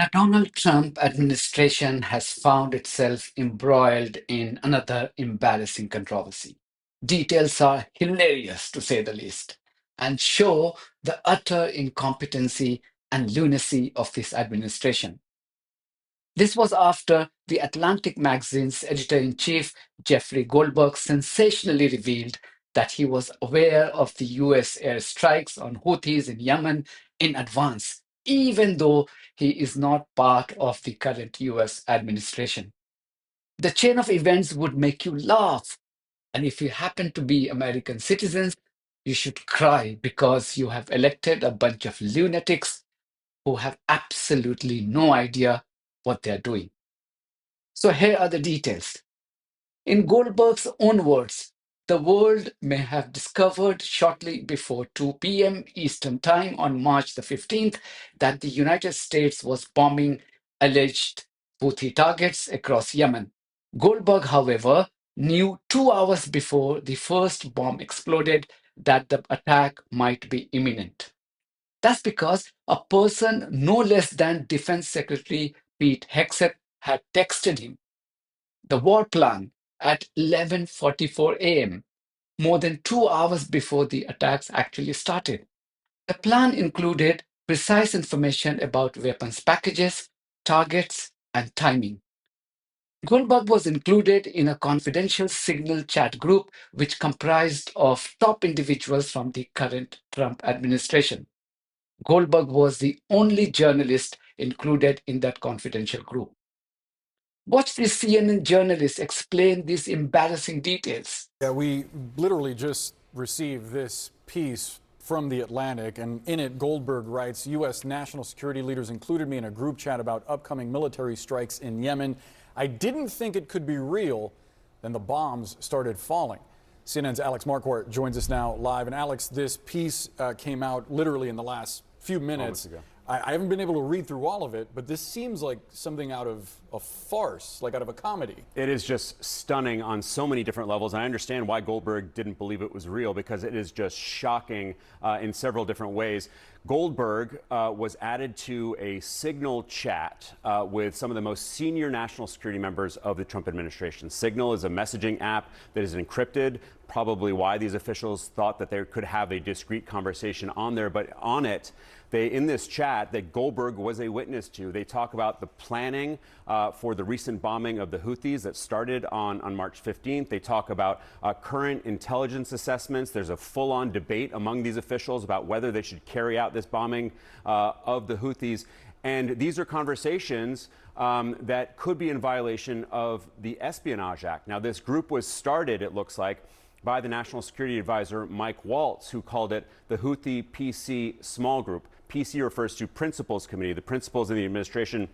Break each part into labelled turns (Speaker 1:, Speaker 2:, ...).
Speaker 1: The Donald Trump administration has found itself embroiled in another embarrassing controversy. Details are hilarious, to say the least, and show the utter incompetency and lunacy of this administration. This was after The Atlantic magazine's editor in chief, Jeffery Goldberg, sensationally revealed that he was aware of the US airstrikes on Houthis in Yemen in advance, even though he is not part of the current US administration. The chain of events would make you laugh. And if you happen to be American citizens, you should cry because you have elected a bunch of lunatics who have absolutely no idea what they're doing. So here are the details. In Goldberg's own words, the world may have discovered shortly before 2 p.m. Eastern Time on March the 15th that the United States was bombing alleged Houthi targets across Yemen. Goldberg, however, knew 2 hours before the first bomb exploded that the attack might be imminent. That's because a person no less than Defense Secretary Pete Hegseth had texted him the war plan at 11:44 a.m., more than 2 hours before the attacks actually started. The plan included precise information about weapons packages, targets, and timing. Goldberg was included in a confidential Signal chat group which comprised of top individuals from the current Trump administration. Goldberg was the only journalist included in that confidential group. Watch this CNN journalist explain these embarrassing details.
Speaker 2: Yeah, we literally just received this piece from The Atlantic, and in it, Goldberg writes, U.S. national security leaders included me in a group chat about upcoming military strikes in Yemen. I didn't think it could be real. Then the bombs started falling. CNN's Alex Marquardt joins us now live. And Alex, this piece came out literally in the last few minutes. I haven't been able to read through all of it, but this seems like something out of a farce, like out of a comedy.
Speaker 3: It is just stunning on so many different levels. And I understand why Goldberg didn't believe it was real, because it is just shocking in several different ways. Goldberg was added to a Signal chat with some of the most senior national security members of the Trump administration. Signal is a messaging app that is encrypted, probably why these officials thought that they could have a discreet conversation on there. But on it, in this chat that Goldberg was a witness to, they talk about the planning for the recent bombing of the Houthis that started on March 15th. They talk about current intelligence assessments. There's a full-on debate among these officials about whether they should carry out this bombing of the Houthis. And these are conversations that could be in violation of the Espionage Act. Now, this group was started, it looks like, by the National Security Advisor Mike Waltz, who called it the Houthi PC Small Group. PC refers to Principals Committee. The principals in the administration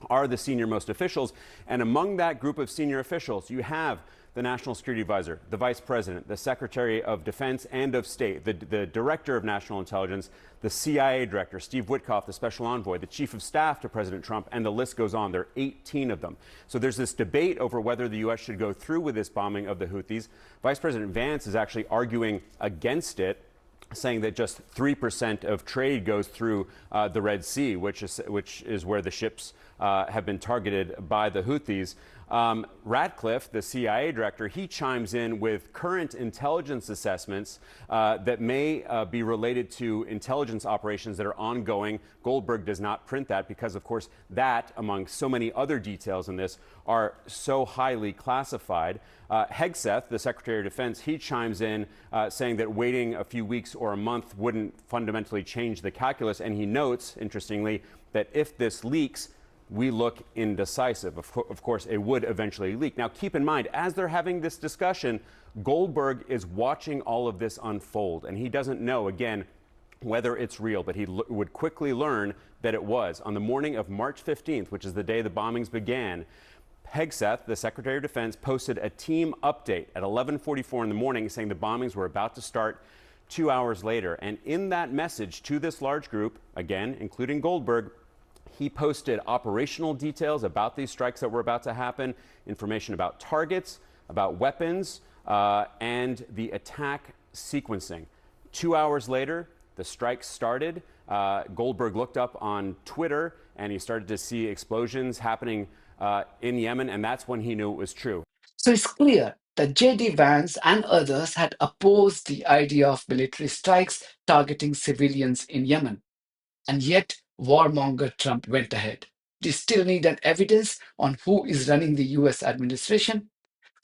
Speaker 3: are the senior-most officials. And among that group of senior officials, you have the National Security Advisor, the Vice President, the Secretary of Defense and of State, the Director of National Intelligence, the CIA Director, Steve Witkoff, the Special Envoy, the Chief of Staff to President Trump, and the list goes on. There are 18 of them. So there's this debate over whether the U.S. should go through with this bombing of the Houthis. Vice President Vance is actually arguing against it, saying that just 3% of trade goes through the Red Sea, which is where the ships have been targeted by the Houthis. Ratcliffe, the CIA director, he chimes in with current intelligence assessments that may be related to intelligence operations that are ongoing. Goldberg does not print that because, of course, that, among so many other details in this, are so highly classified. Hegseth, the Secretary of Defense, he chimes in saying that waiting a few weeks or a month wouldn't fundamentally change the calculus. And he notes, interestingly, that if this leaks, we look indecisive. Of course, it would eventually leak. Now, keep in mind, as they're having this discussion, Goldberg is watching all of this unfold, and he doesn't know, again, whether it's real, but he would quickly learn that it was. On the morning of March 15th, which is the day the bombings began, Hegseth, the Secretary of Defense, posted a team update at 11:44 in the morning saying the bombings were about to start 2 hours later. And in that message to this large group, again, including Goldberg, he posted operational details about these strikes that were about to happen, information about targets, about weapons, and the attack sequencing. 2 hours later, the strikes started. Goldberg looked up on Twitter and he started to see explosions happening in Yemen, and that's when he knew it was true.
Speaker 1: So it's clear that J.D. Vance and others had opposed the idea of military strikes targeting civilians in Yemen. And yet, warmonger Trump went ahead. Do you still need an evidence on who is running the US administration?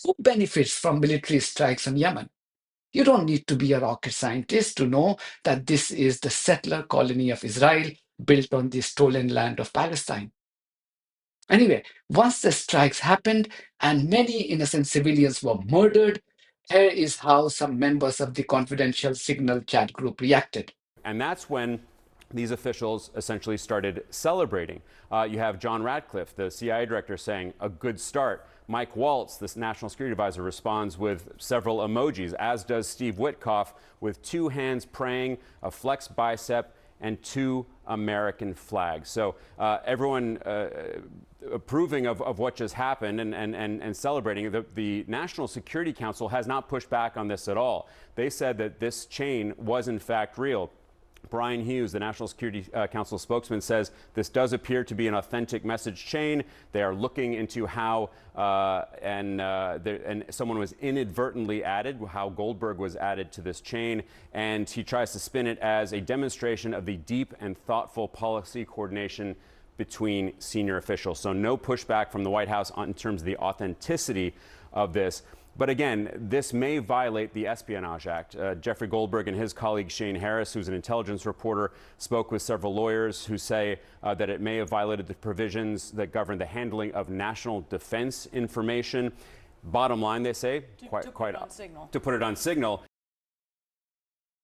Speaker 1: Who benefits from military strikes on Yemen? You don't need to be a rocket scientist to know that this is the settler colony of Israel built on the stolen land of Palestine. Anyway, once the strikes happened and many innocent civilians were murdered, here is how some members of the confidential signal chat group reacted.
Speaker 3: And that's when these officials essentially started celebrating. You have John Ratcliffe, the CIA director, saying, "A good start." Mike Waltz, this national security advisor, responds with several emojis, as does Steve Witkoff, with two hands praying, a flexed bicep, and two American flags. So everyone approving of what just happened and celebrating. The National Security Council has not pushed back on this at all. They said that this chain was in fact real. Brian Hughes, the National Security Council spokesman, says this does appear to be an authentic message chain. They are looking into how and someone was inadvertently added, how Goldberg was added to this chain, and he tries to spin it as a demonstration of the deep and thoughtful policy coordination between senior officials. So no pushback from the White House in terms of the authenticity of this. But again, this may violate the Espionage Act. Jeffrey Goldberg and his colleague Shane Harris, who's an intelligence reporter, spoke with several lawyers who say that it may have violated the provisions that govern the handling of national defense information. Bottom line, they say, to put it on signal.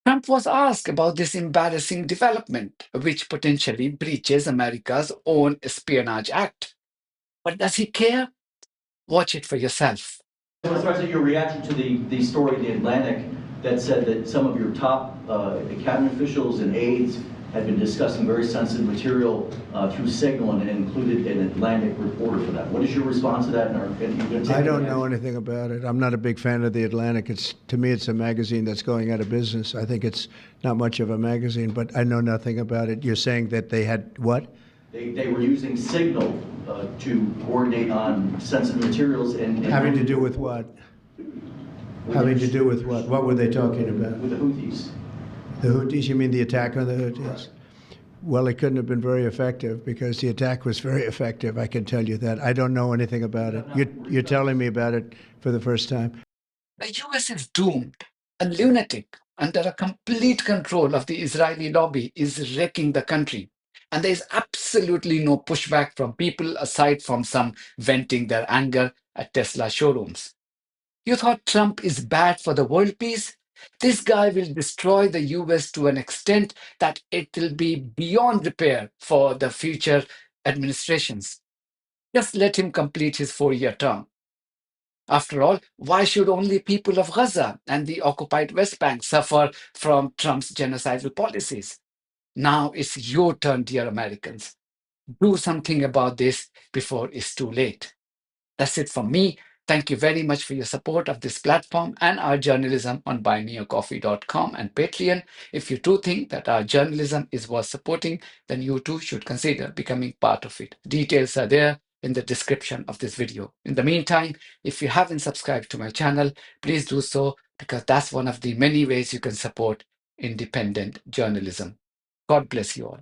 Speaker 1: Trump was asked about this embarrassing development, which potentially breaches America's own Espionage Act. But does he care? Watch it for yourself.
Speaker 4: Mr. President, your reaction to the story in The Atlantic that said that some of your top cabinet officials and aides had been discussing very sensitive material through Signal and included an Atlantic reporter for that. What is your response to that?
Speaker 5: I don't know anything about it. I'm not a big fan of The Atlantic. To me, it's a magazine that's going out of business. I think it's not much of a magazine, but I know nothing about it. You're saying that they had what?
Speaker 4: They were using Signal to coordinate on sensitive materials and
Speaker 5: having to do with what? Having to do with what? What were they talking about?
Speaker 4: With the Houthis.
Speaker 5: The Houthis? You mean the attack on the Houthis? Right. Well, it couldn't have been very effective because the attack was very effective. I can tell you that. I don't know anything about it. You're telling me about it for the first time.
Speaker 1: The US is doomed. A lunatic under a complete control of the Israeli lobby is wrecking the country. And there is absolutely no pushback from people aside from some venting their anger at Tesla showrooms. You thought Trump is bad for the world peace? This guy will destroy the US to an extent that it will be beyond repair for the future administrations. Just let him complete his 4-year term. After all, why should only people of Gaza and the occupied West Bank suffer from Trump's genocidal policies? Now it's your turn, dear Americans. Do something about this before it's too late. That's it from me. Thank you very much for your support of this platform and our journalism on buymeacoffee.com and Patreon. If you do think that our journalism is worth supporting, then you too should consider becoming part of it. Details are there in the description of this video. In the meantime, if you haven't subscribed to my channel, please do so because that's one of the many ways you can support independent journalism. God bless you all.